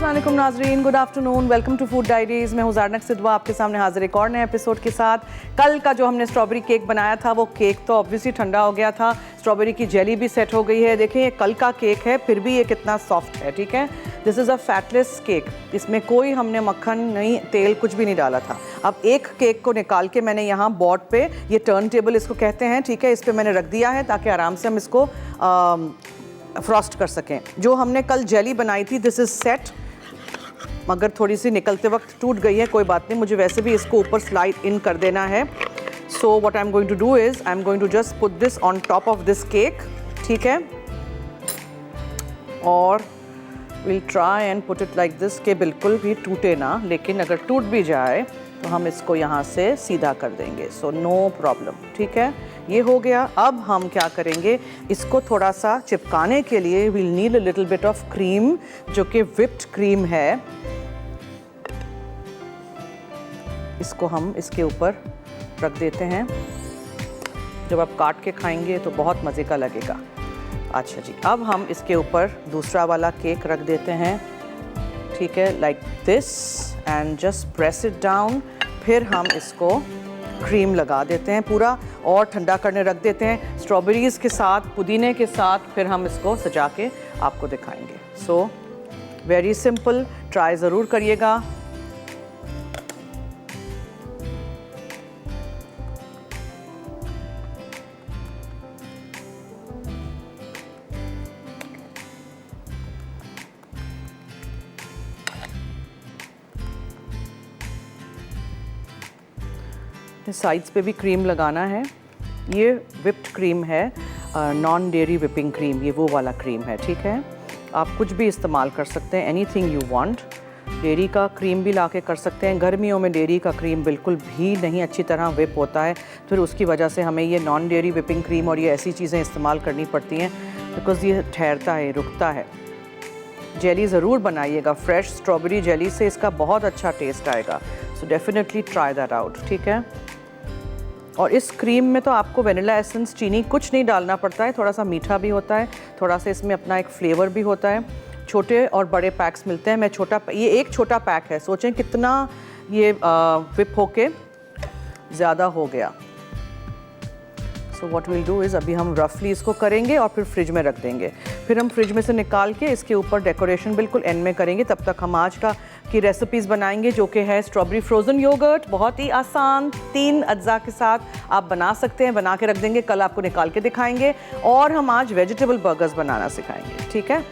अस्सलाम वालेकुम नाज़रीन, good afternoon, welcome to food diaries. मैं हूँ ज़ारनक सिद्वा आपके सामने हाजिर एक और नए एपिसोड के साथ। कल का जो हमने स्ट्रॉबेरी केक बनाया था वो केक तो ऑब्वियसली ठंडा हो गया था, स्ट्रॉबेरी की जेली भी सेट हो गई है। देखें ये कल का केक है, फिर भी ये कितना सॉफ्ट है। ठीक है, this is a fatless cake, इसमें कोई हमने मक्खन नहीं, तेल कुछ भी नहीं डाला था। अब एक केक को निकाल के मैंने यहाँ बोर्ड पे, ये टर्न टेबल इसको कहते हैं, ठीक है, इस पर मैंने रख दिया है ताकि आराम से हम इसको फ्रॉस्ट कर सकें। जो हमने कल जेली बनाई थी, दिस इज़ सेट, मगर थोड़ी सी निकलते वक्त टूट गई है, कोई बात नहीं, मुझे वैसे भी इसको ऊपर स्लाइड इन कर देना है। So what I am going to do is I am going to just put this on top of this cake, ठीक है, और will try and put it like this कि बिल्कुल भी टूटे ना, लेकिन अगर टूट भी जाए तो हम इसको यहाँ से सीधा कर देंगे, सो नो प्रॉब्लम। ठीक है, ये हो गया। अब हम क्या करेंगे, इसको थोड़ा सा चिपकाने के लिए will need a little bit of cream, जो कि व्हिप्ड क्रीम है। इसको हम इसके ऊपर रख देते हैं, जब आप काट के खाएंगे तो बहुत मज़े का लगेगा। अच्छा जी, अब हम इसके ऊपर दूसरा वाला केक रख देते हैं, ठीक है, like this, and just press it down. फिर हम इसको क्रीम लगा देते हैं पूरा और ठंडा करने रख देते हैं स्ट्रॉबेरीज़ के साथ, पुदीने के साथ। फिर हम इसको सजा के आपको दिखाएंगे। सो वेरी सिंपल, ट्राई ज़रूर करिएगा। साइड्स पे भी क्रीम लगाना है। ये व्हिप्ड क्रीम है, नॉन डेयरी व्हिपिंग क्रीम, ये वो वाला क्रीम है। ठीक है, आप कुछ भी इस्तेमाल कर सकते हैं, एनीथिंग यू वांट। डेयरी का क्रीम भी लाके कर सकते हैं। गर्मियों में डेयरी का क्रीम बिल्कुल भी नहीं अच्छी तरह व्हिप होता है, फिर उसकी वजह से हमें ये नॉन डेयरी व्हिपिंग क्रीम और ये ऐसी चीज़ें इस्तेमाल करनी पड़ती हैं, बिकॉज़ ये ठहरता है, रुकता है। जेली ज़रूर बनाइएगा, फ्रेश स्ट्रॉबेरी जेली से इसका बहुत अच्छा टेस्ट आएगा। So definitely try that out. ठीक है, और इस क्रीम में तो आपको वेनिला एसेंस, चीनी कुछ नहीं डालना पड़ता है, थोड़ा सा मीठा भी होता है, थोड़ा सा इसमें अपना एक फ्लेवर भी होता है। छोटे और बड़े पैक्स मिलते हैं, मैं छोटा, ये एक छोटा पैक है, सोचें कितना ये व्हिप होके ज़्यादा हो गया। So what will do is अभी हम रफली इसको करेंगे और फिर फ्रिज में रख देंगे। फिर हम फ्रिज में से निकाल के इसके ऊपर डेकोरेशन बिल्कुल एंड में करेंगे। तब तक हम आज की रेसिपीज़ बनाएंगे, जो कि है स्ट्रॉबेरी फ्रोज़न योगर्ट। बहुत ही आसान 3 अज्जा के साथ आप बना सकते हैं, बना के रख देंगे, कल आपको निकाल के दिखाएंगे। और हम आज वेजिटेबल बर्गर्स बनाना सिखाएंगे। ठीक है,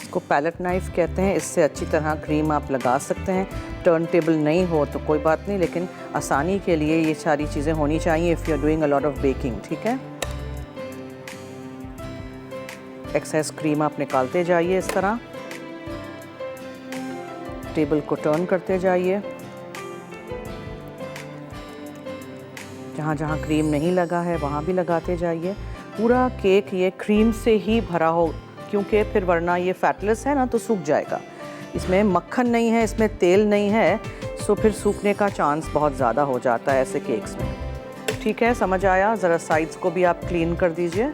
इसको पैलेट नाइफ कहते हैं, इससे अच्छी तरह क्रीम आप लगा सकते हैं। टर्न टेबल नहीं हो तो कोई बात नहीं, लेकिन आसानी के लिए ये सारी चीज़ें होनी चाहिए if you are doing a lot of baking. ठीक है, एक्सेस क्रीम आप निकालते जाइए, इस तरह टेबल को टर्न करते जाइए। जहाँ जहाँ क्रीम नहीं लगा है वहाँ भी लगाते जाइए। पूरा केक ये क्रीम से ही भरा हो, क्योंकि फिर वरना ये फैटलेस है ना, तो सूख जाएगा। इसमें मक्खन नहीं है, इसमें तेल नहीं है, सो फिर सूखने का चांस बहुत ज़्यादा हो जाता है ऐसे केक्स में। ठीक है, समझ आया? ज़रा साइड्स को भी आप क्लीन कर दीजिए।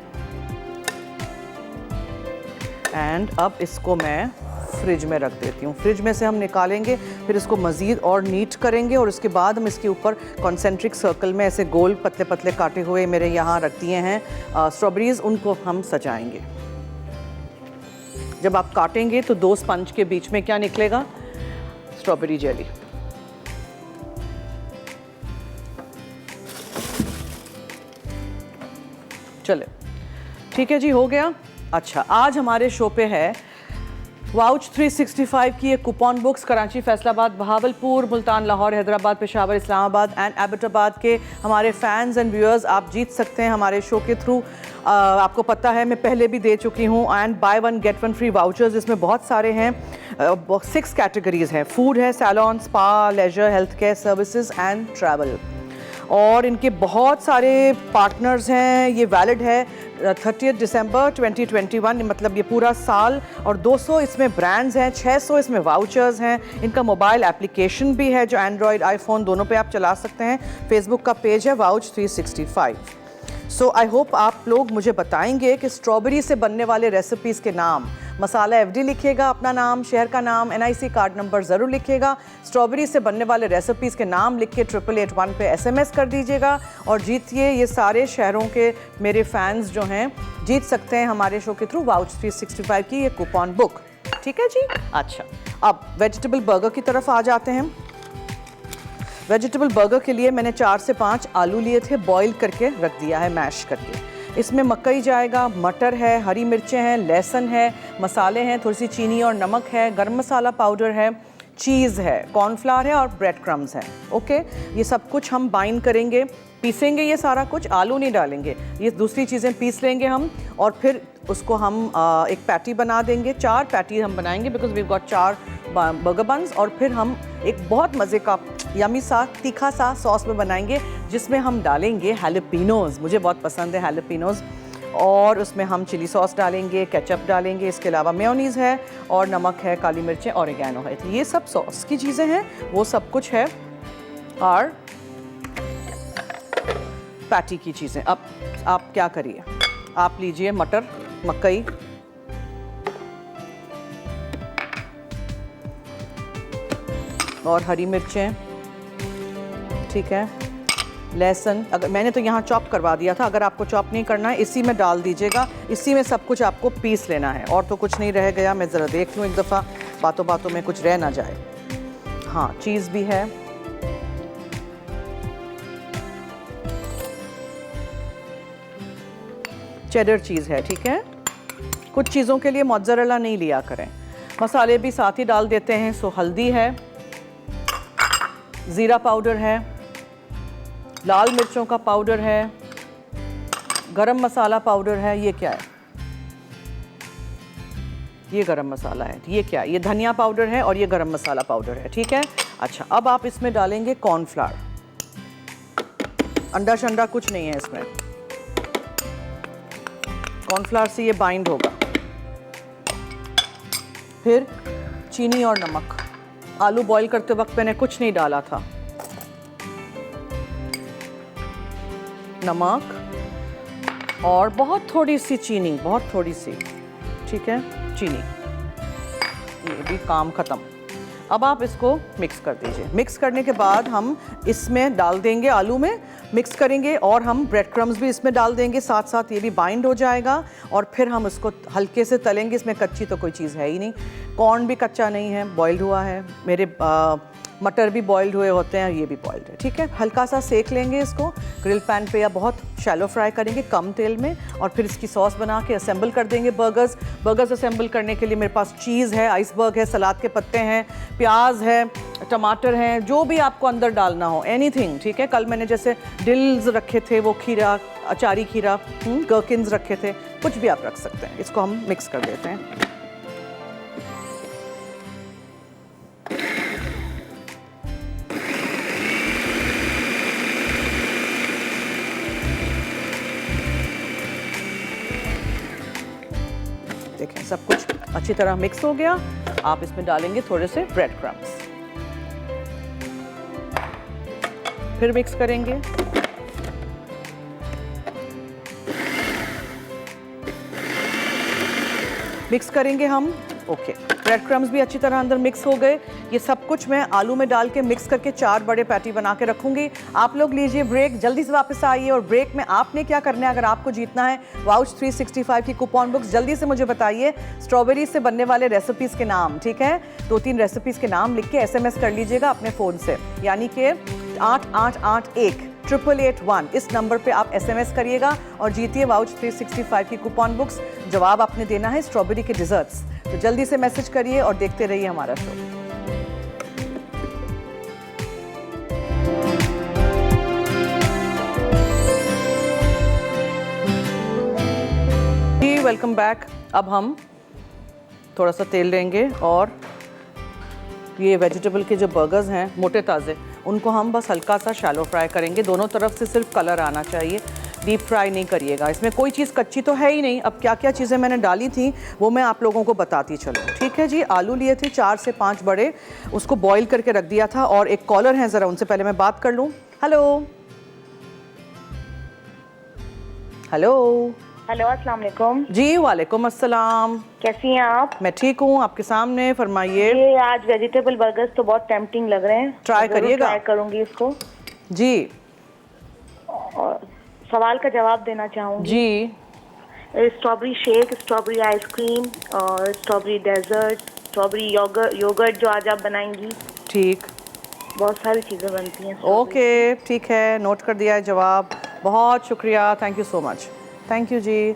एंड अब इसको मैं फ्रिज में रख देती हूँ। फ्रिज में से हम निकालेंगे, फिर इसको मज़ीद और नीट करेंगे, और उसके बाद हम इसके ऊपर कॉन्सेंट्रिक सर्कल में ऐसे गोल पतले पतले काटे हुए मेरे यहाँ रख दिए हैं स्ट्रॉबेरीज़, उनको हम सजाएंगे। जब आप काटेंगे तो 2 स्पंज के बीच में क्या निकलेगा? Strawberry jelly. चले, ठीक है जी, हो गया। अच्छा, आज हमारे शो पे है वाउच 365 की एक coupon books. Karachi, Faisalabad, Bahawalpur, Multan, Lahore, Hyderabad, Peshawar, Islamabad and Abbottabad के हमारे फैंस एंड व्यूअर्स आप जीत सकते हैं हमारे शो के थ्रू। आपको पता है मैं पहले भी दे चुकी हूँ। And buy 1 get 1 free vouchers, इसमें बहुत सारे हैं, 6 कैटेगरीज हैं। फूड है, salon, spa, leisure, health care services and travel. और इनके बहुत सारे पार्टनर्स हैं। ये वैलिड है 30 दिसंबर 2021, मतलब ये पूरा साल। और 200 इसमें ब्रांड्स हैं, 600 इसमें वाउचर्स हैं। इनका मोबाइल एप्लीकेशन भी है जो एंड्रॉयड आईफोन दोनों पे आप चला सकते हैं। फेसबुक का पेज है वाउच 365। सो आई होप आप लोग मुझे बताएंगे कि स्ट्रॉबेरी से बनने वाले रेसिपीज़ के नाम। मसाला एफडी लिखिएगा, अपना नाम, शहर का नाम, NIC कार्ड नंबर ज़रूर लिखिएगा। स्ट्रॉबेरी से बनने वाले रेसिपीज़ के नाम लिख के 8881 पे SMS कर दीजिएगा और जीतिए। ये सारे शहरों के मेरे फैंस जो हैं जीत सकते हैं हमारे शो के थ्रू वाउच 365 की ये कूपन बुक। ठीक है जी। अच्छा, अब वेजिटेबल बर्गर की तरफ आ जाते हैं। वेजिटेबल बर्गर के लिए मैंने 4 से 5 आलू लिए थे, बॉईल करके रख दिया है, मैश करके। इसमें मकई जाएगा, मटर है, हरी मिर्चें हैं, लहसुन है, मसाले हैं, थोड़ी सी चीनी और नमक है, गरम मसाला पाउडर है, चीज़ है, कॉर्नफ्लावर है और ब्रेड क्रम्स हैं। ओके, ये सब कुछ हम बाइंड करेंगे, पीसेंगे ये सारा कुछ, आलू नहीं डालेंगे, ये दूसरी चीज़ें पीस लेंगे हम और फिर उसको हम एक पैटी बना देंगे। 4 पैटी हम बनाएंगे because we got 4 burger buns. और फिर हम एक बहुत मज़े का यमी सा तीखा सा सॉस में बनाएंगे जिसमें हम डालेंगे हैलोपिनोज़। मुझे बहुत पसंद है हैलोपिनोज़। और उसमें हम चिली सॉस डालेंगे, केचप डालेंगे, इसके अलावा मेयोनीज़ है और नमक है, काली मिर्चें, ऑरिगैनो है। तो ये सब सॉस की चीज़ें हैं, वो सब कुछ है। और पैटी की चीज़ें। अब आप क्या करिए, आप लीजिए मटर, मकई, और हरी मिर्चें, ठीक है, लहसुन। अगर मैंने तो यहाँ चॉप करवा दिया था, अगर आपको चॉप नहीं करना है इसी में डाल दीजिएगा। इसी में सब कुछ आपको पीस लेना है और तो कुछ नहीं रह गया। मैं ज़रा देख लूँ एक दफ़ा, बातों बातों में कुछ रह ना जाए। हाँ, चीज़ भी है, चेडर चीज़ है, ठीक है। कुछ चीज़ों के लिए मोज़रेला नहीं लिया करें। मसाले भी साथ ही डाल देते हैं। सो हल्दी है, ज़ीरा पाउडर है, लाल मिर्चों का पाउडर है, गरम मसाला पाउडर है। ये क्या है? ये गरम मसाला है। ये क्या है? ये धनिया पाउडर है और ये गरम मसाला पाउडर है, ठीक है। अच्छा, अब आप इसमें डालेंगे कॉर्नफ्लावर। अंडा शंडा कुछ नहीं है इसमें, कॉर्नफ्लावर से ये बाइंड होगा। फिर चीनी और नमक। आलू बॉईल करते वक्त मैंने कुछ नहीं डाला था। नमक और बहुत थोड़ी सी चीनी, बहुत थोड़ी सी, ठीक है, चीनी। ये भी काम ख़त्म। अब आप इसको मिक्स कर दीजिए। मिक्स करने के बाद हम इसमें डाल देंगे, आलू में मिक्स करेंगे और हम ब्रेड क्रम्स भी इसमें डाल देंगे साथ साथ। ये भी बाइंड हो जाएगा और फिर हम इसको हल्के से तलेंगे। इसमें कच्ची तो कोई चीज़ है ही नहीं। कॉर्न भी कच्चा नहीं है, बॉइल्ड हुआ है। मेरे मटर भी बॉइल्ड हुए होते हैं, ये भी बॉइल्ड है, ठीक है। हल्का सा सेक लेंगे इसको ग्रिल पैन पे या बहुत शैलो फ्राई करेंगे कम तेल में और फिर इसकी सॉस बना के असेंबल कर देंगे बर्गर्स असेंबल करने के लिए मेरे पास चीज़ है, आइसबर्ग है, सलाद के पत्ते हैं, प्याज है, टमाटर हैं, जो भी आपको अंदर डालना हो, एनीथिंग, ठीक है। कल मैंने जैसे डिल्स रखे थे, वो खीरा, अचारी खीरा, गर्किन्स रखे थे, कुछ भी आप रख सकते हैं। इसको हम मिक्स कर देते हैं। देखें, सब कुछ अच्छी तरह मिक्स हो गया। आप इसमें डालेंगे थोड़े से ब्रेड क्रम्स, फिर मिक्स करेंगे। मिक्स करेंगे हम, ओके। ब्रेड क्रम्स भी अच्छी तरह अंदर मिक्स हो गए। ये सब कुछ मैं आलू में डाल के मिक्स करके 4 बड़े पैटी बना के रखूंगी। आप लोग लीजिए ब्रेक, जल्दी से वापस आइए। और ब्रेक में आपने क्या करना है, अगर आपको जीतना है वाउच 365 की कूपन बुक्स, जल्दी से मुझे बताइए स्ट्रॉबेरी से बनने वाले रेसिपीज़ के नाम, ठीक है। 2-3 रेसिपीज़ के नाम लिख के SMS कर लीजिएगा अपने फ़ोन से, यानी कि 8881 इस नंबर पे आप SMS करिएगा और जीतिए वाउच 365 की कूपन बुक्स। जवाब आपने देना है स्ट्रॉबेरी के डिज़र्ट्स। तो जल्दी से मैसेज करिए और देखते रहिए हमारा शो। जी, वेलकम बैक। अब हम थोड़ा सा तेल लेंगे और ये वेजिटेबल के जो बर्गर्स हैं मोटे ताज़े, उनको हम बस हल्का सा शैलो फ्राई करेंगे, दोनों तरफ से सिर्फ कलर आना चाहिए, डीप फ्राई नहीं करिएगा। इसमें कोई चीज़ कच्ची तो है ही नहीं। अब क्या क्या चीज़ें मैंने डाली थी वो मैं आप लोगों को बताती चलूँ, ठीक है जी। आलू लिए थे 4 से 5 बड़े, उसको बॉईल करके रख दिया था। और एक कॉलर है, ज़रा उनसे पहले मैं बात कर लूँ। हेलो हेलो हेलो, अस्सलाम वालेकुम। जी वालेकुम अस्सलाम। कैसी हैं आप? मैं ठीक हूँ, आपके सामने फरमाइए। ये आज वेजिटेबल बर्गर्स तो बहुत टेम्पटिंग लग रहे हैं। ट्राई ज़रूर करिएगा। ट्राई करूंगी इसको। जी और सवाल का जवाब देना चाहूँगी। जी स्ट्रॉबेरी शेक, स्ट्रॉबेरी आइसक्रीम और स्ट्रॉबेरी डेजर्ट, स्ट्रॉबेरी योगर्ट जो आज आप बनाएंगी। ठीक, बहुत सारी चीज़ें बनती हैं। ओके ठीक है, नोट कर दिया है जवाब। बहुत शुक्रिया, thank you so much, thank you जी।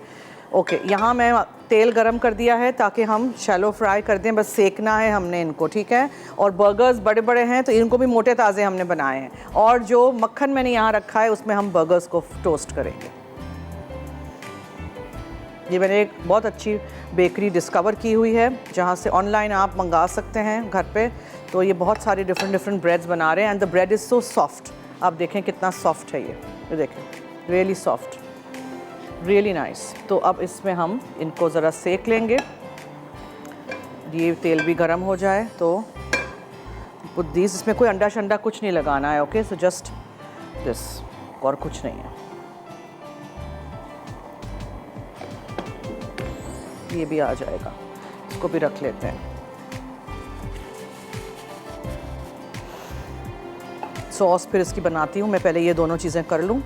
ओके, यहाँ मैं तेल गरम कर दिया है ताकि हम शैलो फ्राई कर दें, बस सेकना है हमने इनको, ठीक है। और बर्गर्स बड़े बड़े हैं तो इनको भी मोटे ताज़े हमने बनाए हैं। और जो मक्खन मैंने यहाँ रखा है उसमें हम बर्गर्स को टोस्ट करेंगे। ये मैंने एक बहुत अच्छी बेकरी डिस्कवर की हुई है जहाँ से ऑनलाइन आप मंगा सकते हैं घर पे। तो ये बहुत सारे डिफरेंट ब्रेड्स बना रहे हैं and the bread is so soft. आप देखें कितना सॉफ्ट है ये देखें, रियली सॉफ्ट, रियली नाइस। तो अब इसमें हम इनको ज़रा सेक लेंगे, ये तेल भी गरम हो जाए तो बुद्धिस। इसमें कोई अंडा शंडा कुछ नहीं लगाना है, ओके, सो जस्ट दिस, और कुछ नहीं है। ये भी आ जाएगा, इसको भी रख लेते हैं। सॉस फिर इसकी बनाती हूँ मैं, पहले ये दोनों चीज़ें कर लूँ।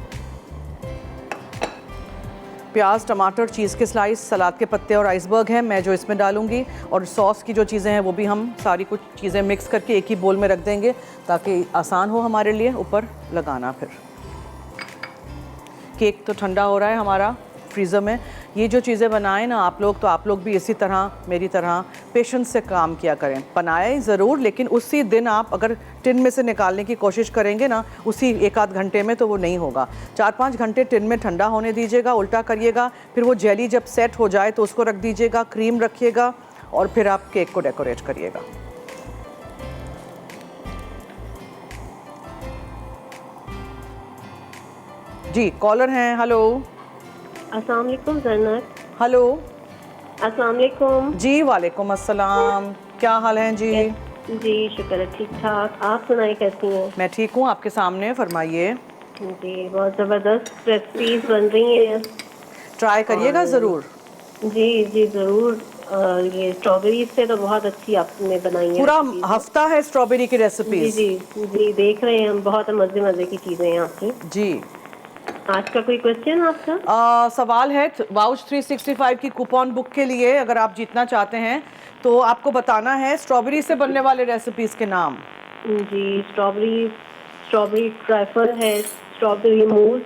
प्याज, टमाटर, चीज़ के स्लाइस, सलाद के पत्ते और आइसबर्ग हैं मैं जो इसमें डालूँगी। और सॉस की जो चीज़ें हैं वो भी हम सारी कुछ चीज़ें मिक्स करके एक ही बोल में रख देंगे ताकि आसान हो हमारे लिए ऊपर लगाना। फिर केक तो ठंडा हो रहा है हमारा फ्रीज़र में। ये जो चीज़ें बनाएं ना आप लोग, तो आप लोग भी इसी तरह मेरी तरह पेशेंस से काम किया करें। बनाएं ज़रूर, लेकिन उसी दिन आप अगर टिन में से निकालने की कोशिश करेंगे ना उसी 1-8 घंटे में, तो वो नहीं होगा। 4-5 घंटे टिन में ठंडा होने दीजिएगा, उल्टा करिएगा, फिर वो जेली जब सेट हो जाए तो उसको रख दीजिएगा, क्रीम रखिएगा और फिर आप केक को डेकोरेट करिएगा। जी कॉलर हैं, हेलो। अस्सलाम वालेकुम जन्नत। हेलो। अस्सलाम वालेकुम। जी वालेकुम अस्सलाम, क्या हाल है जी? जी शुक्र है, ठीक ठाक। आप सुनाई कैसी हैं? मैं ठीक हूँ, आपके सामने फरमाइए। जी बहुत ज़बरदस्त रेसिपीज बन रही हैं, ट्राई करिएगा ज़रूर। जी जी ज़रूर। ये स्ट्रॉबेरी से तो बहुत अच्छी आपने बनाई है। पूरा हफ्ता है स्ट्रॉबेरी की जी रेसिपीज। जी जी, देख रहे हैं हम, बहुत मज़े मज़े की चीज़ें हैं आपकी। जी आज का कोई क्वेश्चन आपका? सवाल है वाउच 365 की कूपन बुक के लिए, अगर आप जीतना चाहते हैं तो आपको बताना है स्ट्रॉबेरी से बनने वाले रेसिपीज़ के नाम। जी, स्ट्रॉबेरी ट्रैफल है, स्ट्रॉबेरी मूस,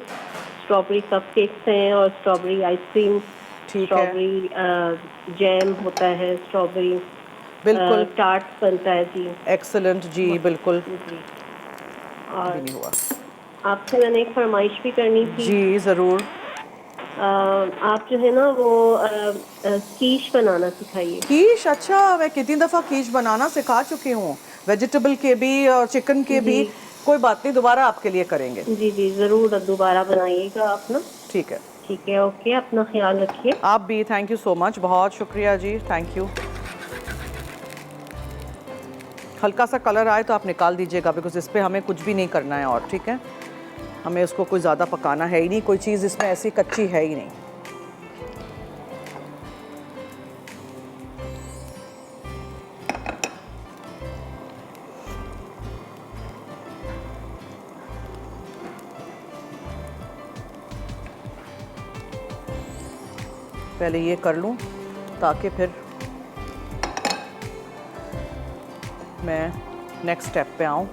स्ट्रॉबेरी कपकेक्स हैं और स्ट्रॉबेरी आइसक्रीम, ठीक है, स्ट्रॉबेरी जैम होता है, स्ट्रॉबेरी बिल्कुल टार्ट बनता है। जी एक्सलेंट, जी बिल्कुल। जी। और भी नहीं हुआ। आपसे मैंने एक फरमाइश भी करनी थी। जी ज़रूर। आप जो है ना वो कीश बनाना सिखाइए। कीश? अच्छा, मैं कितनी दफ़ा कीश बनाना सिखा चुकी हूँ, वेजिटेबल के भी और चिकन के भी। कोई बात नहीं, दोबारा आपके लिए करेंगे। जी जी ज़रूर, दोबारा बनाइएगा आप ना। ठीक है, ठीक है, ओके, अपना ख्याल रखिए। आप भी। थैंक यू सो मच, बहुत शुक्रिया जी, थैंक यू। हल्का सा कलर आए तो आप निकाल दीजिएगा, बिकॉज इस पर हमें कुछ भी नहीं करना है और, ठीक है। हमें उसको कोई ज़्यादा पकाना है ही नहीं, कोई चीज़ इसमें ऐसी कच्ची है ही नहीं। पहले ये कर लूँ ताकि फिर मैं नेक्स्ट स्टेप पे आऊँ,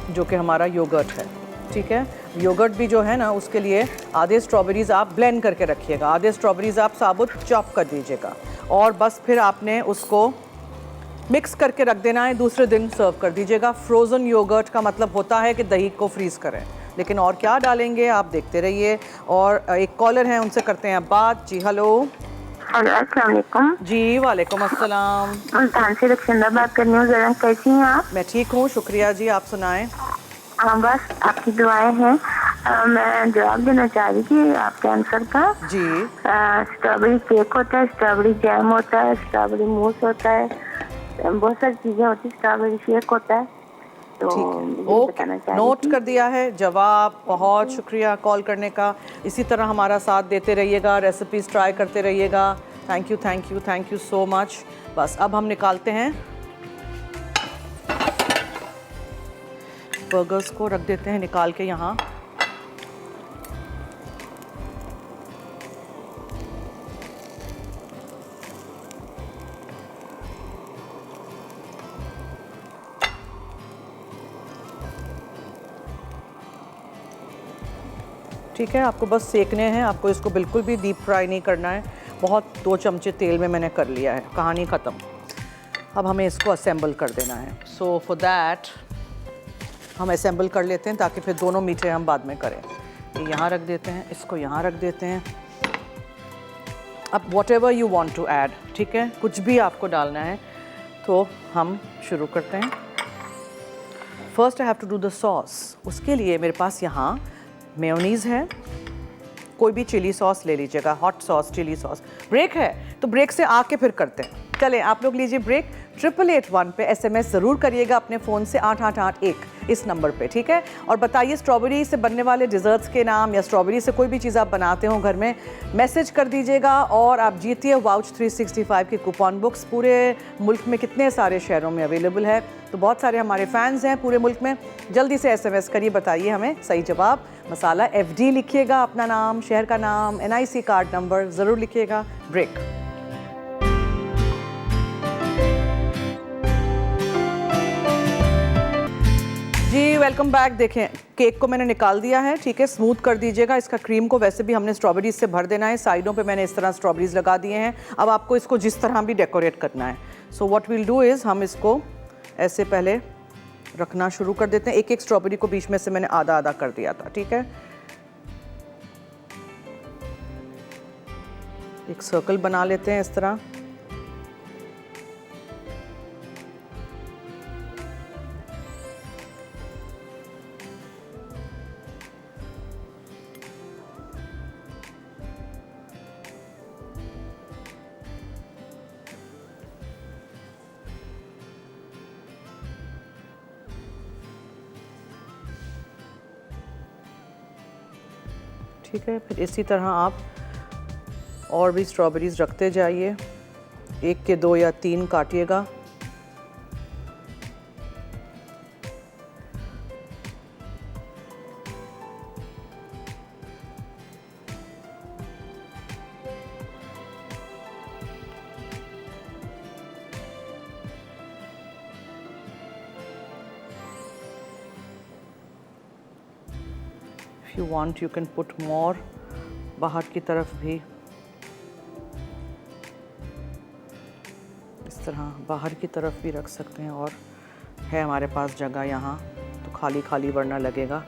जो कि हमारा योगर्ट है, ठीक है। योगर्ट भी जो है ना, उसके लिए आधे स्ट्रॉबेरीज़ आप ब्लेंड करके रखिएगा, आधे स्ट्रॉबेरीज़ आप साबुत चॉप कर दीजिएगा और बस फिर आपने उसको मिक्स करके रख देना है, दूसरे दिन सर्व कर दीजिएगा। फ्रोज़न योगर्ट का मतलब होता है कि दही को फ्रीज़ करें, लेकिन और क्या डालेंगे आप देखते रहिए। और एक कॉलर हैं, उनसे करते हैं बात। जी हेलो। हेलो अस्सलाम वालेकुम। जी वालेकुम अस्सलाम। मुल्तान से रक्षंदा बात कर रही हूँ। जरा कैसी हैं आप? मैं ठीक हूँ, शुक्रिया जी, आप सुनाएं। हाँ बस आपकी दुआएं हैं। मैं जवाब देना चाह रही थी आपके आंसर का। जी स्ट्रॉबेरी केक होता है, स्ट्रॉबेरी जैम होता है, स्ट्रॉबेरी मूस होता है, बहुत सारी चीजें होती है, स्ट्रॉबेरी शेक होता है। तो ठीक है, यही ओके, बताना चाह रही नोट थी। कर दिया है जवाब। बहुत शुक्रिया कॉल करने का। इसी तरह हमारा साथ देते रहिएगा, रेसिपीज़ ट्राई करते रहिएगा। Thank you thank you thank you so much. बस अब हम निकालते हैं, बर्गर्स को रख देते हैं निकाल के यहाँ। ठीक है, आपको बस सेकने हैं, आपको इसको बिल्कुल भी डीप फ्राई नहीं करना है। बहुत 2 चमचे तेल में मैंने कर लिया है, कहानी ख़त्म। अब हमें इसको असेंबल कर देना है। सो फॉर दैट हम असेंबल कर लेते हैं ताकि फिर दोनों मीठे हम बाद में करें। ये यहाँ रख देते हैं, इसको यहाँ रख देते हैं। अब whatever you want to add, ठीक है, कुछ भी आपको डालना है। तो हम शुरू करते हैं। First I have to do the sauce. उसके लिए मेरे पास यहाँ मेयोनीज़ है, कोई भी चिली सॉस ले लीजिएगा, hot sauce, chilli sauce. Break है तो ब्रेक से आके फिर करते हैं। चलें आप लोग लीजिए ब्रेक। 8881 पे SMS ज़रूर करिएगा अपने फ़ोन से, 8881 इस नंबर पे, ठीक है। और बताइए स्ट्रॉबेरी से बनने वाले डिज़र्ट्स के नाम, या स्ट्रॉबेरी से कोई भी चीज़ आप बनाते हो घर में, मैसेज कर दीजिएगा और आप जीतिए वाउच 365 की कूपन बुक्स। पूरे मुल्क में कितने सारे शहरों में अवेलेबल है, तो बहुत सारे हमारे फैंस हैं पूरे मुल्क में। जल्दी से SMS करिए, बताइए हमें सही जवाब। मसाला FD लिखिएगा, अपना नाम, शहर का नाम, NIC कार्ड नंबर ज़रूर लिखिएगा। ब्रेक। जी वेलकम बैक। देखें केक को मैंने निकाल दिया है, ठीक है, स्मूथ कर दीजिएगा। इसका क्रीम को वैसे भी हमने स्ट्रॉबेरीज से भर देना है। साइडों पे मैंने इस तरह स्ट्रॉबेरीज लगा दिए हैं। अब आपको इसको जिस तरह भी डेकोरेट करना है। So what will do is, हम इसको ऐसे पहले रखना शुरू कर देते हैं। एक एक स्ट्रॉबेरी को बीच में से मैंने आधा आधा कर दिया था, ठीक है। एक सर्कल बना लेते हैं इस तरह। ठीक है, फिर इसी तरह आप और भी स्ट्रॉबेरीज रखते जाइए। 1 के 2 या 3 काटिएगा। If you want you can put more। बाहर की तरफ भी इस तरह बाहर की तरफ भी रख सकते हैं, और है हमारे पास जगह यहाँ, तो खाली खाली वरना लगेगा।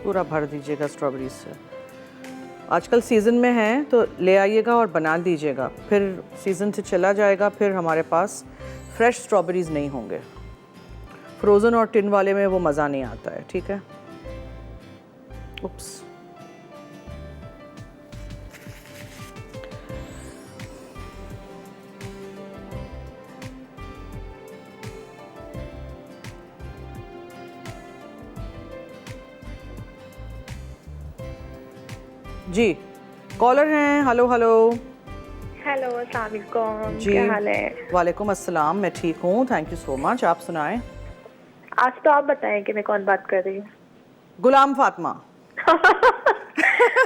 पूरा भर दीजिएगा स्ट्रॉबेरी से। आजकल सीज़न में है तो ले आइएगा और बना दीजिएगा, फिर सीज़न से चला जाएगा, फिर हमारे पास फ्रेश स्ट्रॉबेरीज़ नहीं होंगे। फ्रोज़न और टिन वाले में वो मज़ा नहीं आता है, ठीक है। उप्स, जी कॉलर हैं। हेलो हेलो हेलो अस्सलाम वालेकुम, जी, क्या हाल है? वालेकुम अस्सलाम, मैं ठीक हूँ, थैंक यू सो मच। आप सुनाएं। आज तो आप बताएं कि मैं कौन बात कर रही हूँ। गुलाम फातिमा।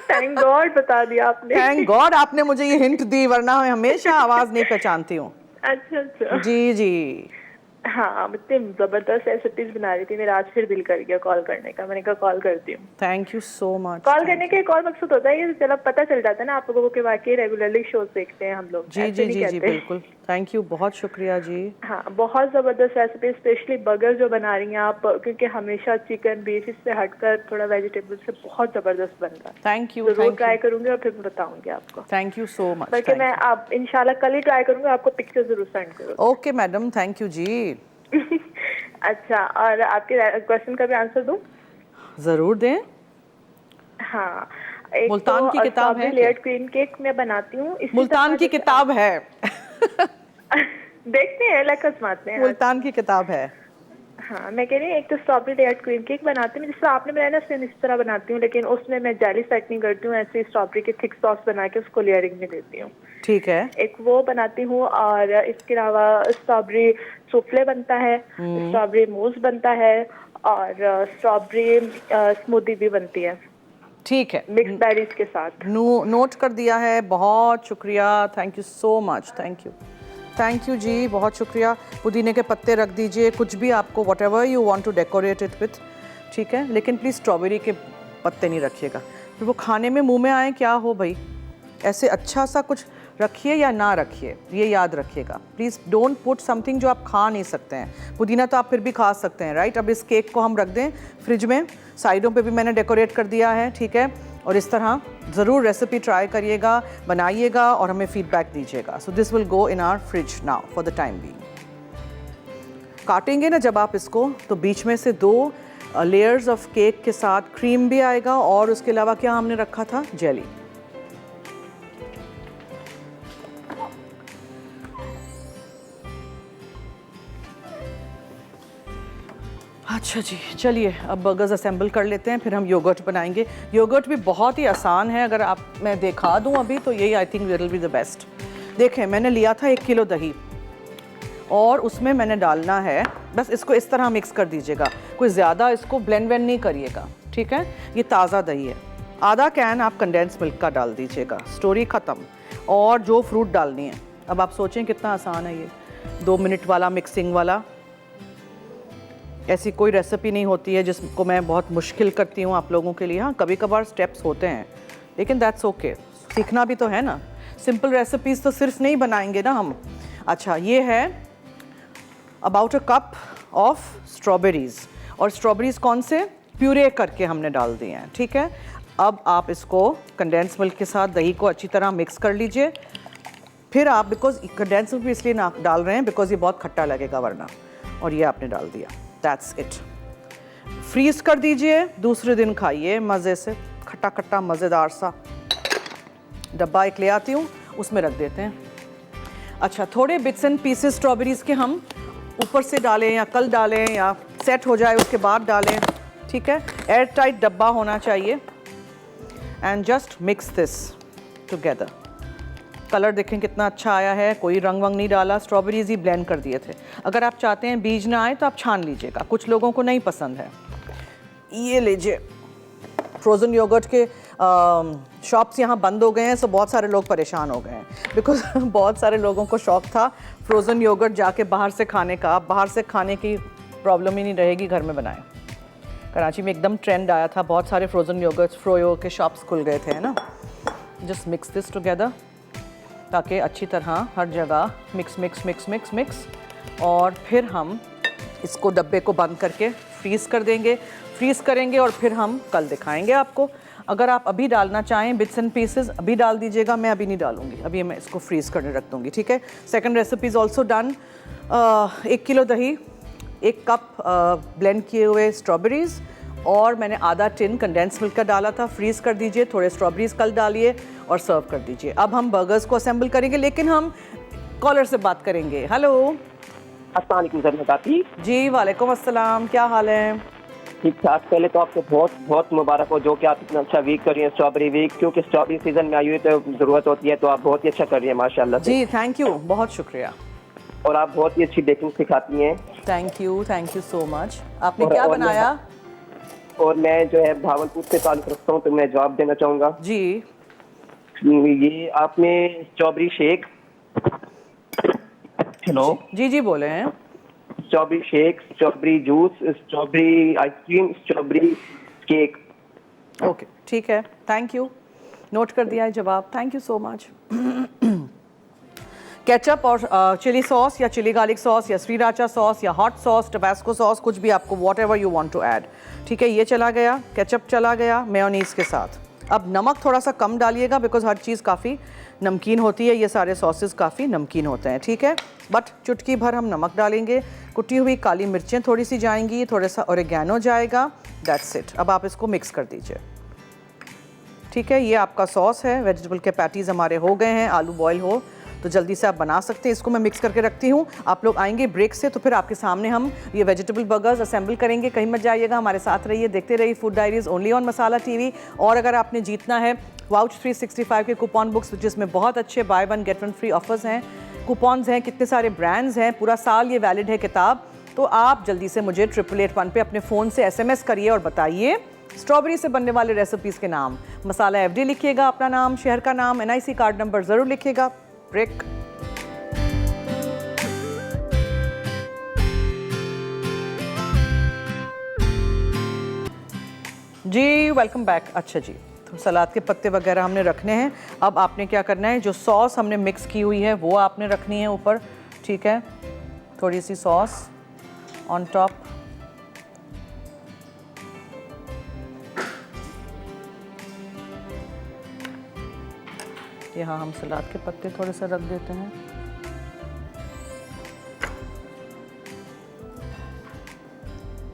थैंक गॉड बता दिया आपने। थैंक गॉड आपने मुझे ये हिंट दी, वरना मैं हमेशा आवाज़ नहीं पहचानती हूँ। अच्छा अच्छा। जी जी। हाँ, इतनी जबरदस्त रेसिपीज बना रही थी, मेरा आज फिर दिल कर गया कॉल करने का। मैंने कहा कॉल करती हूँ। Thank you so much. Call करने का एक और मकसद होता है, ये चलो पता चल जाता है ना आप लोगों के वाकई रेगुलरली शोज देखते हैं हम लोग। जी ऐसे जी नहीं जी जी कहते। बिल्कुल थैंक यू, बहुत शुक्रिया जी। हाँ, बहुत ज़बरदस्त रेसिपी, स्पेशली बर्गर जो बना रही हैं आप, क्योंकि हमेशा चिकन बीफ इससे हटकर थोड़ा वेजिटेबल से बहुत ज़बरदस्त बन रहा है। थैंक यू, ज़रूर थैंक ट्राई यू, करूँगी और फिर बताऊँगी आपको। Thank you so much. बल्कि मैं आप इंशाल्लाह कल ही ट्राई करूँगी, आपको पिक्चर ज़रूर सेंड करूँगी। ओके मैडम, थैंक यू जी। अच्छा, और आपके क्वेश्चन का भी आंसर दूँ? ज़रूर दें। हाँ, एक मुल्तान की किताब है स्ट्रॉबेरी लेयर्ड क्रीम केक मैं बनाती हूँ। मुल्तान की किताब है। देखते हैं, लक आजमाते हैं। मुल्तान की किताब है। हाँ, मैं कह रही हूँ एक तो स्ट्रॉबेरी लेयर्ड क्रीम केक बनाती हूँ, जिस तरह आपने बनाया ना सेम इस तरह बनाती हूँ, लेकिन उसमें मैं जेली सेट नहीं करती हूँ, ऐसे स्ट्रॉबेरी की थिक सॉस बना के उसको लेयरिंग में देती हूँ। ठीक है। एक वो बनाती हूँ, और इसके अलावा स्ट्रॉबेरी सूफले बनता है, स्ट्रॉबेरी मूस बनता है, और स्ट्रॉबेरी स्मूदी भी बनती है। ठीक है, मिक्स बेरीज के साथ। नोट कर दिया है, बहुत शुक्रिया, thank you so much, thank you जी, बहुत शुक्रिया। पुदीने के पत्ते रख दीजिए, कुछ भी आपको whatever you want to decorate it with, ठीक है, लेकिन प्लीज़ स्ट्रॉबेरी के पत्ते नहीं रखिएगा, फिर वो खाने में मुंह में आए क्या हो भाई। ऐसे अच्छा सा कुछ रखिए या ना रखिए, ये याद रखिएगा प्लीज़। डोंट पुट समथिंग जो आप खा नहीं सकते हैं। पुदीना तो आप फिर भी खा सकते हैं, राइट। अब इस केक को हम रख दें फ्रिज में, साइडों पे भी मैंने डेकोरेट कर दिया है, ठीक है। और इस तरह ज़रूर रेसिपी ट्राई करिएगा, बनाइएगा और हमें फीडबैक दीजिएगा। So this will go in our fridge now for the time being. काटेंगे ना जब आप इसको, तो बीच में से 2 लेयर्स ऑफ केक के साथ क्रीम भी आएगा, और उसके अलावा क्या हमने रखा था, जेली। अच्छा जी, चलिए अब बर्गर्स असेंबल कर लेते हैं, फिर हम योगर्ट बनाएंगे। योगर्ट भी बहुत ही आसान है, अगर आप मैं दिखा दूं अभी तो यही I think will be the best. देखें, मैंने लिया था 1 किलो दही, और उसमें मैंने डालना है, बस इसको इस तरह मिक्स कर दीजिएगा, कोई ज़्यादा इसको ब्लेंड वेंड नहीं करिएगा, ठीक है। ये ताज़ा दही है। आधा कैन आप कंडेंस मिल्क का डाल दीजिएगा, स्टोरी ख़त्म। और जो फ्रूट डालनी है, अब आप सोचें कितना आसान है ये, 2 मिनट वाला मिक्सिंग वाला। ऐसी कोई रेसिपी नहीं होती है जिसको मैं बहुत मुश्किल करती हूँ आप लोगों के लिए। हाँ, कभी कभार स्टेप्स होते हैं, लेकिन दैट्स ओके, सीखना भी तो है ना। सिंपल रेसिपीज़ तो सिर्फ नहीं बनाएंगे ना हम। अच्छा, ये है about a cup of strawberries, और स्ट्रॉबेरीज़ कौन से, प्यूरे करके हमने डाल दिए हैं, ठीक है। अब आप इसको कंडेंस मिल्क के साथ दही को अच्छी तरह मिक्स कर लीजिए। फिर आप, बिकॉज कंडेंस मिल्क भी इसलिए ना डाल रहे हैं बिकॉज ये बहुत खट्टा लगेगा वरना, और ये आपने डाल दिया, दैट्स इट। फ्रीज कर दीजिए, दूसरे दिन खाइए मज़े से, खट्टा खट्टा मज़ेदार सा। डब्बा एक ले आती हूँ, उसमें रख देते हैं। अच्छा, थोड़े बिट्स एंड पीसेस स्ट्रॉबेरीज़ के हम ऊपर से डालें, या कल डालें, या सेट हो जाए उसके बाद डालें, ठीक है। एयर टाइट डब्बा होना चाहिए। And just mix this together. Colour देखें कितना अच्छा आया है, कोई रंग वंग नहीं डाला, स्ट्रॉबेरीज ही ब्लेंड कर दिए थे। अगर आप चाहते हैं बीज ना आए तो आप छान लीजिएगा, कुछ लोगों को नहीं पसंद है। ये लीजिए, फ्रोज़न योगर्ट के शॉप्स यहाँ बंद हो गए हैं, सो बहुत सारे लोग परेशान हो गए हैं, बिकॉज बहुत सारे लोगों को शौक था फ्रोज़न योगर्ट जाके बाहर से खाने का। अब बाहर से खाने की प्रॉब्लम ही नहीं रहेगी, घर में बनाएं। कराची में एकदम ट्रेंड आया था, बहुत सारे फ्रोज़न योगर्ट्स, फ्रोयो के शॉप्स खुल गए थे, है ना। जस्ट मिक्स दिस टुगेदर, ताकि अच्छी तरह हर जगह mix mix mix mix mix. और फिर हम इसको डब्बे को बंद करके फ्रीज़ कर देंगे, फ्रीज़ करेंगे, और फिर हम कल दिखाएंगे आपको। अगर आप अभी डालना चाहें बिट्स एंड पीसेस, अभी डाल दीजिएगा, मैं अभी नहीं डालूंगी, अभी मैं इसको फ्रीज़ करने रख दूँगी, ठीक है। Second recipe is also done. 1 kilo दही, 1 कप ब्लेंड किए हुए स्ट्रॉबेरीज़, और मैंने आधा टिन कंडेंस मिल्क का डाला था। फ्रीज़ कर दीजिए, थोड़े स्ट्रॉबेरीज़ कल डालिए और सर्व कर दीजिए। अब हम बर्गर्स को असेंबल करेंगे, लेकिन हम कॉलर से बात करेंगे। हेलो, अस्सलाम वालेकुम सर, बताती जी वालेकुम अस्सलाम, क्या हाल है? ठीक ठाक। पहले तो आपको बहुत बहुत मुबारक हो जो कि आप इतना अच्छा वीक कर रही हैं, स्ट्रॉबेरी वीक, क्योंकि स्ट्रॉबेरी सीजन में आई हुई तो ज़रूरत होती है, तो आप बहुत ही अच्छा कर रही हैं माशाल्लाह से। जी थैंक यू, बहुत शुक्रिया। और आप बहुत ही अच्छी बेकिंग सिखाती हैं। Thank you so much. आपने और- क्या और बनाया? और मैं जो है भावलपुर से ताल्लुक़ रखता हूँ, तो मैं जवाब देना चाहूँगा। जी ये आपने स्ट्रॉबेरी शेक, हेलो, जी जी बोले हैं। Strawberry shake, strawberry juice, strawberry ice cream, strawberry cake. Okay ठीक है, थैंक यू, नोट कर दिया है जवाब, thank you so much. Ketchup और चिली सॉस या चिली गार्लिक सॉस या श्रीराचा सॉस या हॉट सॉस, टबास्को सॉस, कुछ भी आपको whatever you want to add. ठीक है, ये चला गया, केचप चला गया मेयोनीज़ के साथ। अब नमक थोड़ा सा कम डालिएगा बिकॉज हर चीज़ काफ़ी नमकीन होती है, ये सारे सॉसेस काफ़ी नमकीन होते हैं। ठीक है, बट चुटकी भर हम नमक डालेंगे, कुटी हुई काली मिर्चें थोड़ी सी जाएंगी, थोड़ा सा ओरिगैनो जाएगा, दैट्स इट। अब आप इसको मिक्स कर दीजिए। ठीक है, ये आपका सॉस है। वेजिटेबल के पैटीज़ हमारे हो गए हैं, आलू बॉयल हो तो जल्दी से आप बना सकते हैं। इसको मैं मिक्स करके रखती हूँ, आप लोग आएंगे ब्रेक से तो फिर आपके सामने हम ये वेजिटेबल बर्गर्स असेंबल करेंगे। कहीं मत जाइएगा, हमारे साथ रहिए, देखते रहिए food diaries only on masala TV. और अगर आपने जीतना है वाउच 365 के कूपन बुक्स, जिसमें बहुत अच्छे by one get one free offers हैं, कूपन्स हैं, कितने सारे ब्रांड्स हैं, पूरा साल ये वैलिड है किताब, तो आप जल्दी से मुझे 8881 पे अपने फ़ोन से SMS करिए और बताइए स्ट्रॉबेरी से बनने वाले रेसिपीज़ के नाम। मसाला FD लिखिएगा, अपना नाम, शहर का नाम, NIC कार्ड नंबर ज़रूर लिखिएगा। ब्रेक। जी वेलकम बैक। अच्छा जी, तो सलाद के पत्ते वगैरह हमने रखने हैं। अब आपने क्या करना है, जो सॉस हमने मिक्स की हुई है वो आपने रखनी है ऊपर। ठीक है, थोड़ी सी सॉस ऑन टॉप। यहाँ हम सलाद के पत्ते थोड़े से रख देते हैं।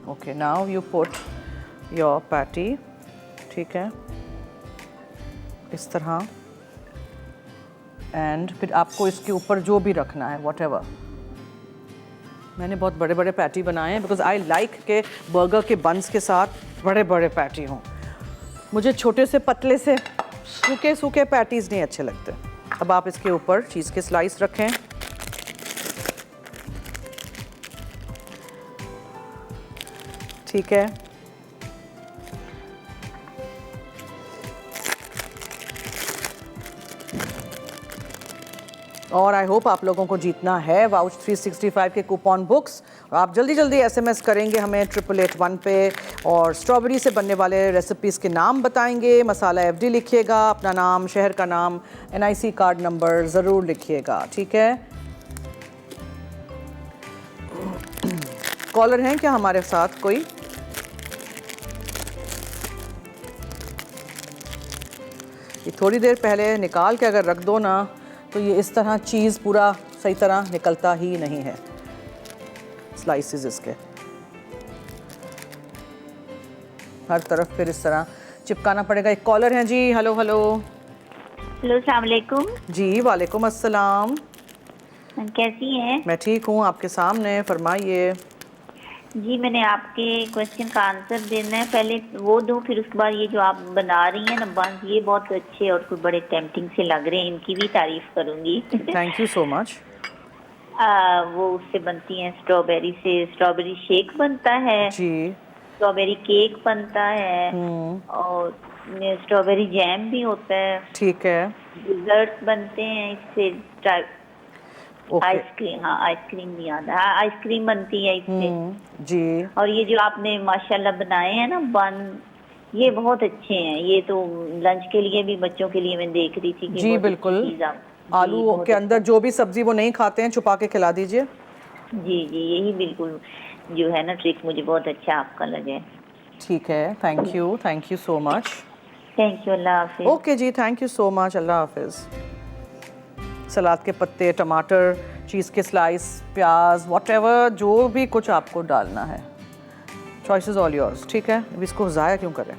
Okay, now you put your patty. ठीक है, इस तरह। एंड फिर आपको इसके ऊपर जो भी रखना है वॉट एवर। मैंने बहुत बड़े बड़े पैटी बनाए हैं बिकॉज आई लाइक के बर्गर के बंस के साथ बड़े बड़े पैटी हों। मुझे छोटे से पतले से सूखे सूखे पैटीज़ नहीं अच्छे लगते। अब आप इसके ऊपर चीज़ के स्लाइस रखें। ठीक है, और आई होप आप लोगों को जीतना है वाउच 365 के कूपन बुक्स। आप जल्दी जल्दी SMS करेंगे हमें 8881 पे और स्ट्रॉबेरी से बनने वाले रेसिपीज़ के नाम बताएंगे। मसाला FD लिखिएगा, अपना नाम, शहर का नाम, NIC कार्ड नंबर ज़रूर लिखिएगा। ठीक है, कॉलर हैं क्या हमारे साथ कोई? ये थोड़ी देर पहले निकाल के अगर रख दो ना तो ये इस तरह चीज़ पूरा सही तरह निकलता ही नहीं है। स्लाइसेस इसके हर तरफ फिर इस तरह चिपकाना पड़ेगा। एक कॉलर हैं जी। Hello hello. हेलो, अस्सलाम वालेकुम। जी वालेकुम अस्सलाम। कैसी हैं? मैं ठीक हूँ, आपके सामने, फरमाइए। जी, मैंने आपके क्वेश्चन का आंसर देना है। पहले वो दूं, फिर उसके बाद ये जो आप बना रही हैं ना बंस, ये बहुत अच्छे और कुछ बड़े टेम्पटिंग से लग रहे हैं, इनकी भी तारीफ करूंगी। Thank you so much. वो उससे बनती हैं स्ट्रॉबेरी से, स्ट्रॉबेरी शेक बनता है जी, स्ट्रॉबेरी केक बनता है और स्ट्रॉबेरी जैम भी होता है। ठीक है, डिजर्ट्स बनते हैं इससे। ओके। आइसक्रीम, हाँ आइसक्रीम भी याद है, हाँ आइसक्रीम बनती है इससे। जी, और ये जो आपने माशाल्लाह बनाए हैं ना बन, ये बहुत अच्छे हैं। ये तो लंच के लिए भी, बच्चों के लिए मैं देख रही थी कि जी बहुत बिल्कुल। अच्छी चीज़ आप- आलू बहुत के अंदर जो भी सब्जी वो नहीं खाते हैं छुपा के खिला दीजिए। जी जी, यही बिल्कुल जो है ना ट्रिक मुझे बहुत अच्छा आपका लगे। ठीक है, thank you so much. Thank you, अल्लाह हाफिज। ओके जी, थैंक यू सो मच, अल्लाह हाफिज़। सलाद के पत्ते, टमाटर, चीज़ के स्लाइस, प्याज, व्हाटएवर जो भी कुछ आपको डालना है, चॉइस इज़ ऑल योर्स। ठीक है, अब इसको ज़ाया क्यों करें।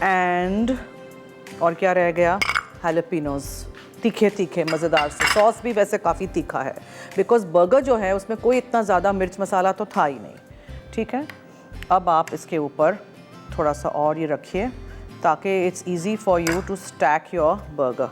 एंड और क्या रह गया, हैलोपिनोज, तीखे तीखे मज़ेदार से। सॉस भी वैसे काफ़ी तीखा है बिकॉज बर्गर जो है उसमें कोई इतना ज़्यादा मिर्च मसाला तो था ही नहीं। ठीक है, अब आप इसके ऊपर थोड़ा सा और ये रखिए ताकि it's easy for you to stack your burger.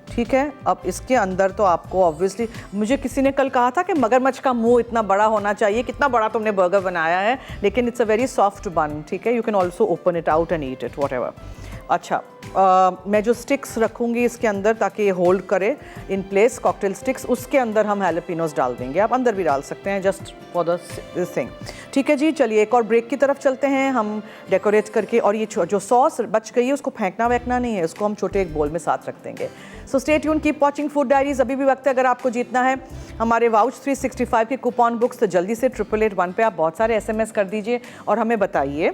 ठीक है, अब इसके अंदर तो आपको ऑब्वियसली, मुझे किसी ने कल कहा था कि मगरमच्छ का मुंह इतना बड़ा होना चाहिए, कितना बड़ा तुमने बर्गर बनाया है, लेकिन इट्स अ वेरी सॉफ्ट बन। ठीक है, you can also open it out and eat it whatever. अच्छा मैं जो स्टिक्स रखूँगी इसके अंदर ताकि ये होल्ड करे इन प्लेस, कॉकटेल स्टिक्स, उसके अंदर हम हैलोपिनोस डाल देंगे। आप अंदर भी डाल सकते हैं जस्ट फॉर दिस थिंग। ठीक है जी, चलिए एक और ब्रेक की तरफ चलते हैं हम डेकोरेट करके। और ये जो सॉस बच गई है उसको फेंकना वेंकना नहीं है, उसको हम छोटे एक बोल में साथ रख देंगे। So stay tune, keep watching food diaries. अभी भी वक्त है अगर आपको जीतना है हमारे वाउच 365 के कूपन बुक्स, तो जल्दी से 8881 पे आप बहुत सारे SMS कर दीजिए और हमें बताइए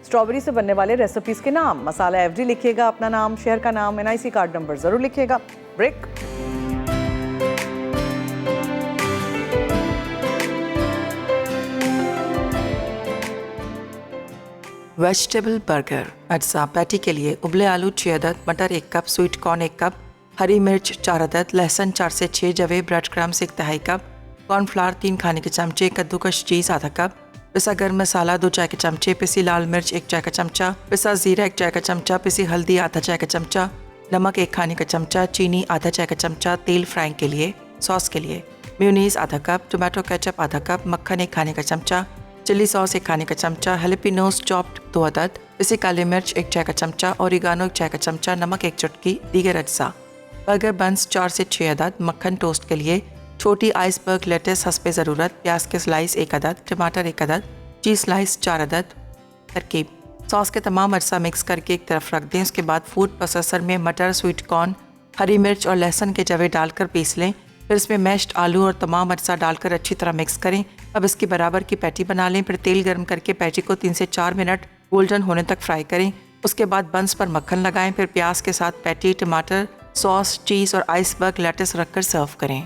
स्ट्रॉबेरी से बनने वाले रेसिपीज़ के नाम। मसाला एवरी लिखिएगा, अपना नाम, शहर का नाम, NIC कार्ड नंबर ज़रूर लिखिएगा। ब्रेक। वेजिटेबल बर्गर अज्जा पैटी के लिए उबले आलू 6 अदद, मटर 1 कप, स्वीट कॉर्न 1 कप, हरी मिर्च 4 अदद, लहसुन 4 से 6 जवे, ब्रेड क्रम्स 1/2 कप, कॉर्नफ्लावर 3 खाने के चमचे, कद्दूकस चीज़ आधा कप, पिसा गर्म मसाला 2 चाय के चमचे, पिसी लाल मिर्च 1 चाय का चमचा, पिसा जीरा 1 चाय का चमचा, पिसी हल्दी आधा चाय का चमचा, नमक 1 खाने का चमचा, चीनी आधा चाय का चमचा, तेल फ्राइंग के लिए, सॉस के लिए मेयोनीज आधा कप, टोमेटो केचप आधा कप, मक्खन 1 खाने का चमचा, चिली सॉस 1 खाने का चमचा, हैलोपिनोस चॉप्ड 2 अदद, पिसी काली मिर्च 1 चाय का चमचा, ओरिगानो 1 चाय का चमचा, नमक 1 चुटकी, दीगर अज्जा। बर्गर बंस 4 से 6 अदद, मक्खन टोस्ट के लिए, छोटी आइसबर्ग लेटेस हस्बे ज़रूरत, प्याज के स्लाइस 1 अदद, टमाटर 1 अदद, चीज़ स्लाइस 4 अदद। तरकीब: सॉस के तमाम अज्जा मिक्स करके एक तरफ रख दें। उसके बाद फूड प्रोसेसर में मटर, स्वीट कॉर्न, हरी मिर्च और लहसुन के जवे डालकर पीस लें। फिर इसमें मैश्ड आलू और तमाम अज्जा डालकर अच्छी तरह मिक्स करें। अब इसकी बराबर की पैटी बना लें। फिर तेल गर्म करके पैटी को 3 से 4 मिनट गोल्डन होने तक फ्राई करें। उसके बाद बंस पर मक्खन लगाएं। फिर प्याज के साथ पैटी, टमाटर, सॉस, चीज़ और आइसबर्ग लेटेस रखकर सर्व करें।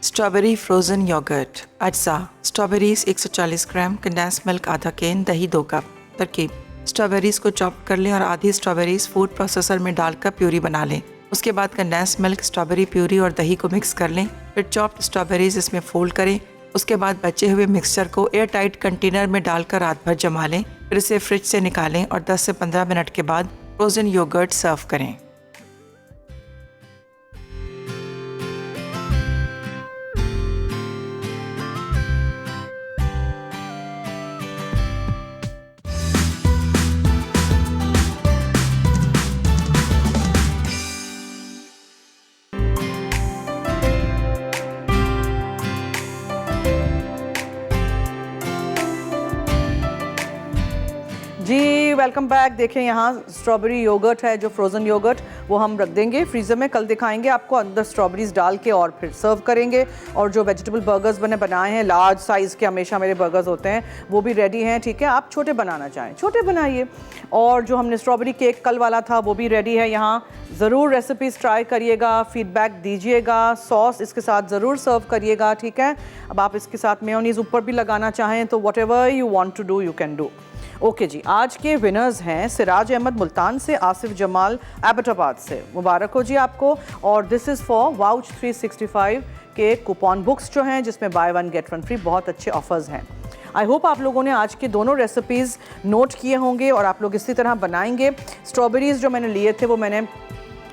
स्ट्रॉबेरी फ्रोज़न योगर्ट अज्जा: स्ट्रॉबेरीज 140 ग्राम, कंडेंस मिल्क आधा कैन, दही 2 कप। तरकीब: स्ट्रॉबेरीज को चॉप कर लें और आधी स्ट्रॉबेरीज फूड प्रोसेसर में डालकर प्यूरी बना लें। उसके बाद कंडेंस मिल्क, स्ट्रॉबेरी प्यूरी और दही को मिक्स कर लें। फिर चॉप्ड स्ट्रॉबेरीज इसमें फोल्ड करें। उसके बाद बचे हुए मिक्सचर को एयर टाइट कंटेनर में डालकर रात भर जमा लें। फिर इसे फ्रिज से निकालें और 10 से 15 मिनट के बाद फ्रोज़न योगर्ट सर्व करें। जी वेलकम बैक। देखें यहाँ स्ट्रॉबेरी योगर्ट है, जो फ्रोज़न योगर्ट, वो हम रख देंगे फ्रीज़र में। कल दिखाएंगे आपको अंदर स्ट्रॉबेरीज डाल के और फिर सर्व करेंगे। और जो वेजिटेबल बर्गर्स मैंने बनाए हैं, लार्ज साइज़ के हमेशा मेरे बर्गर्स होते हैं, वो भी रेडी हैं। ठीक है, आप छोटे बनाना चाहें छोटे बनाइए। और जो हमने स्ट्रॉबेरी केक कल वाला था वो भी रेडी है यहाँ। ज़रूर रेसिपीज़ ट्राई करिएगा, फीडबैक दीजिएगा, सॉस इसके साथ ज़रूर सर्व करिएगा। ठीक है, अब आप इसके साथ मेयोनीज़ ऊपर भी लगाना चाहें तो whatever you want to do you can do. Okay जी, आज के विनर्स हैं सिराज अहमद मुल्तान से, आसिफ जमाल एबटाबाद से। मुबारक हो जी आपको। और दिस इज़ फॉर वाउच 365 के कूपन बुक्स जो हैं, जिसमें बाय 1 गेट 1 फ्री बहुत अच्छे ऑफर्स हैं। आई होप आप लोगों ने आज के दोनों रेसिपीज़ नोट किए होंगे और आप लोग इसी तरह बनाएंगे। स्ट्रॉबेरीज़ जो मैंने लिए थे वो मैंने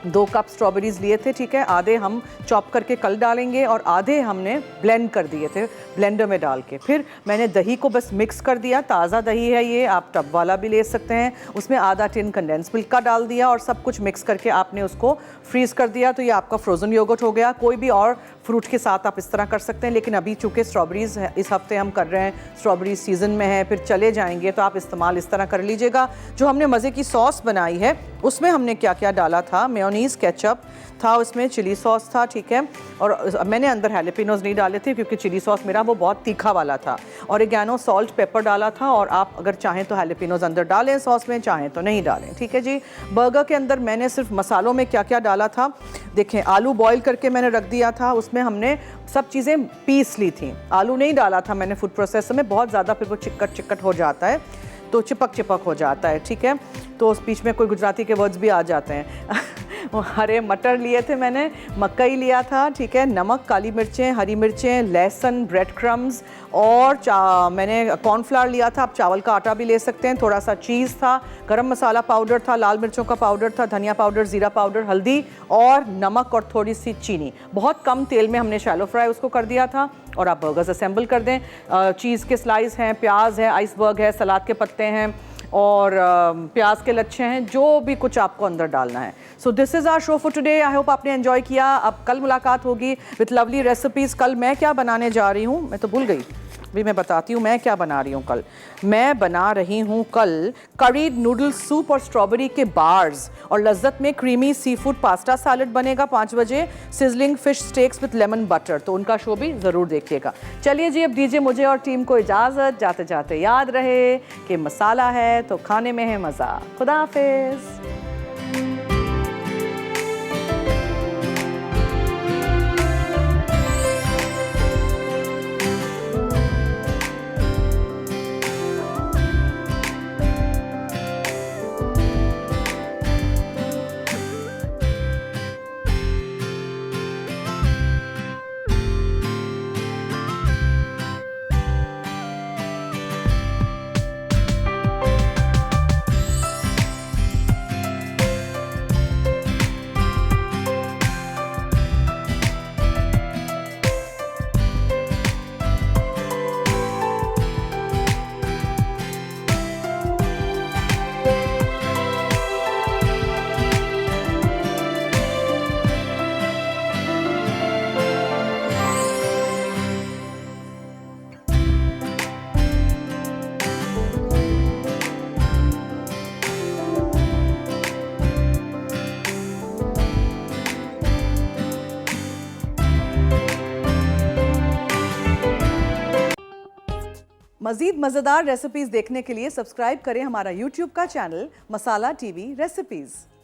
2 कप स्ट्रॉबेरीज़ लिए थे। ठीक है, आधे हम चॉप करके कल डालेंगे और आधे हमने ब्लेंड कर दिए थे ब्लेंडर में डाल के। फिर मैंने दही को बस मिक्स कर दिया, ताज़ा दही है ये, आप टब वाला भी ले सकते हैं। उसमें आधा टिन कंडेंस मिल्क का डाल दिया और सब कुछ मिक्स करके आपने उसको फ्रीज़ कर दिया। तो ये आपका फ्रोज़न योगर्ट हो गया। कोई भी और फ्रूट के साथ आप इस तरह कर सकते हैं, लेकिन अभी चूँकि स्ट्रॉबेरीज़ इस हफ्ते हम कर रहे हैं, स्ट्रॉबेरी सीज़न में है, फिर चले जाएंगे, तो आप इस्तेमाल इस तरह कर लीजिएगा। जो हमने मज़े की सॉस बनाई है उसमें हमने क्या क्या डाला था, मेयोनीज़, केचप था, उसमें चिली सॉस था। ठीक है, और मैंने अंदर हैलोपिनोज नहीं डाले थे क्योंकि चिली सॉस मेरा वो बहुत तीखा वाला था। ऑरिगैनो, सॉल्ट, पेपर डाला था। और आप अगर चाहें तो हैलोपिनोज अंदर डालें सॉस में, चाहें तो नहीं डालें। ठीक है जी। बर्गर के अंदर मैंने सिर्फ मसालों में क्या क्या डाला था देखें। आलू बॉईल करके मैंने रख दिया था, उसमें हमने सब चीज़ें पीस ली थी। आलू नहीं डाला था मैंने फूड प्रोसेसर में, बहुत ज़्यादा फिर वो चिकट हो जाता है, तो चिपक हो जाता है। ठीक है, तो उस बीच में कोई गुजराती के वर्ड्स भी आ जाते हैं। हरे मटर लिए थे मैंने, मकई लिया था। ठीक है, नमक, काली मिर्चें, हरी मिर्चें, लहसुन, ब्रेड क्रम्स और मैंने कॉर्नफ्लावर लिया था। आप चावल का आटा भी ले सकते हैं। थोड़ा सा चीज़ था, गरम मसाला पाउडर था, लाल मिर्चों का पाउडर था, धनिया पाउडर, ज़ीरा पाउडर, हल्दी और नमक और थोड़ी सी चीनी। बहुत कम तेल में हमने शैलो फ्राई उसको कर दिया था। और आप बर्गर्स असेंबल कर दें। चीज़ के स्लाइस हैं, प्याज है, आइसबर्ग है, सलाद के पत्ते हैं, और प्याज के लच्छे हैं, जो भी कुछ आपको अंदर डालना है। So this is our show for today. I hope आपने एंजॉय किया। अब कल मुलाकात होगी विथ लवली रेसिपीज़। कल मैं क्या बनाने जा रही हूँ मैं तो भूल गई, भी मैं बताती हूँ मैं क्या बना रही हूँ कल। मैं बना रही हूँ कल करीड नूडल सूप और स्ट्रॉबेरी के बार्स, और लज्जत में creamy sea food pasta salad बनेगा 5 बजे, sizzling fish stakes with lemon butter. तो उनका शो भी ज़रूर देखिएगा। चलिए जी, अब दीजिए मुझे और टीम को इजाज़त। जाते जाते याद रहे कि मसाला है तो खाने में है मज़ा। खुदा हाफिज़। मज़ीद मज़ेदार रेसिपीज़ देखने के लिए सब्सक्राइब करें हमारा YouTube का चैनल मसाला टीवी रेसिपीज़।